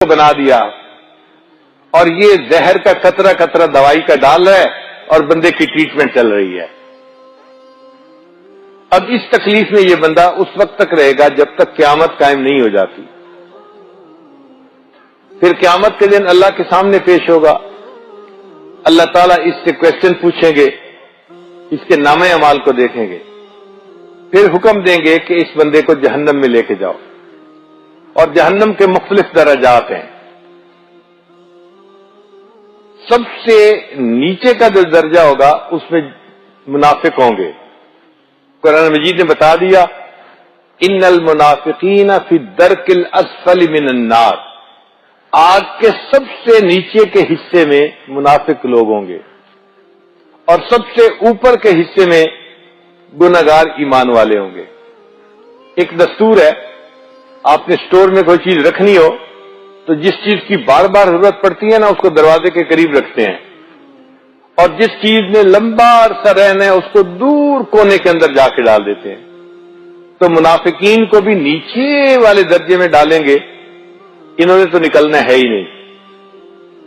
بنا دیا اور یہ زہر کا قطرہ قطرہ دوائی کا ڈال رہا ہے اور بندے کی ٹریٹمنٹ چل رہی ہے۔ اب اس تکلیف میں یہ بندہ اس وقت تک رہے گا جب تک قیامت قائم نہیں ہو جاتی۔ پھر قیامت کے دن اللہ کے سامنے پیش ہوگا، اللہ تعالیٰ اس سے کویسچن پوچھیں گے، اس کے نامہ اعمال کو دیکھیں گے، پھر حکم دیں گے کہ اس بندے کو جہنم میں لے کے جاؤ، اور جہنم کے مختلف درجات ہیں۔ سب سے نیچے کا جو درجہ ہوگا اس میں منافق ہوں گے۔ قرآن مجید نے بتا دیا ان المنافقین فی الدرک الاسفل من النار، آگ کے سب سے نیچے کے حصے میں منافق لوگ ہوں گے، اور سب سے اوپر کے حصے میں گنہگار ایمان والے ہوں گے۔ ایک دستور ہے، آپ نے سٹور میں کوئی چیز رکھنی ہو تو جس چیز کی بار بار ضرورت پڑتی ہے نا، اس کو دروازے کے قریب رکھتے ہیں، اور جس چیز میں لمبا عرصہ رہنا ہے اس کو دور کونے کے اندر جا کے ڈال دیتے ہیں۔ تو منافقین کو بھی نیچے والے درجے میں ڈالیں گے، انہوں نے تو نکلنا ہے ہی نہیں،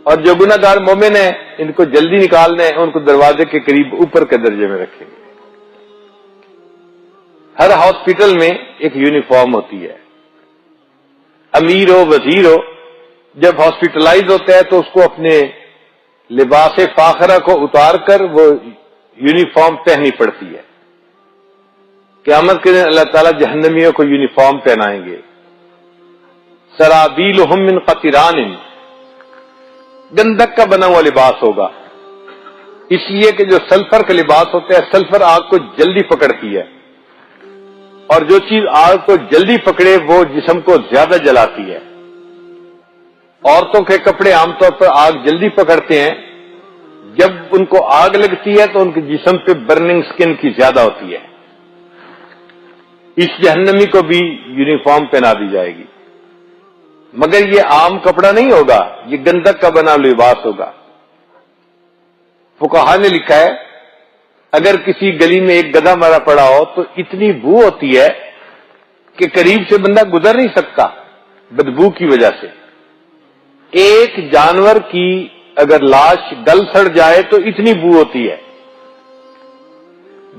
اور جو گنہگار مومن ہیں ان کو جلدی نکالنا ہے، ان کو دروازے کے قریب اوپر کے درجے میں رکھیں گے۔ ہر ہاسپٹل میں ایک یونیفارم ہوتی ہے، امیر ہو وزیر ہو، جب ہاسپٹلائز ہوتا ہے تو اس کو اپنے لباس فاخرہ کو اتار کر وہ یونیفارم پہنی پڑتی ہے۔ قیامت کے دن اللہ تعالیٰ جہنمیوں کو یونیفارم پہنائیں گے، سرابیلہم من قطران، گندک کا بنا ہوا لباس ہوگا، اس لیے کہ جو سلفر کا لباس ہوتا ہے، سلفر آگ کو جلدی پکڑتی ہے، اور جو چیز آگ کو جلدی پکڑے وہ جسم کو زیادہ جلاتی ہے۔ عورتوں کے کپڑے عام طور پر آگ جلدی پکڑتے ہیں، جب ان کو آگ لگتی ہے تو ان کے جسم پہ برننگ سکن کی زیادہ ہوتی ہے۔ اس جہنمی کو بھی یونیفارم پہنا دی جائے گی، مگر یہ عام کپڑا نہیں ہوگا، یہ گندک کا بنا لباس ہوگا۔ فقہا نے لکھا ہے اگر کسی گلی میں ایک گدھا مرا پڑا ہو تو اتنی بو ہوتی ہے کہ قریب سے بندہ گزر نہیں سکتا بدبو کی وجہ سے۔ ایک جانور کی اگر لاش گل سڑ جائے تو اتنی بو ہوتی ہے،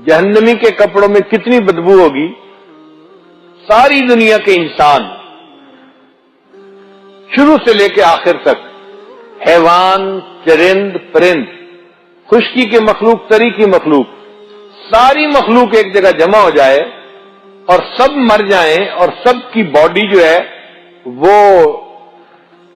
جہنمی کے کپڑوں میں کتنی بدبو ہوگی۔ ساری دنیا کے انسان شروع سے لے کے آخر تک، حیوان، چرند، پرند، خشکی کے مخلوق، تری کی مخلوق، ساری مخلوق ایک جگہ جمع ہو جائے اور سب مر جائیں اور سب کی باڈی جو ہے وہ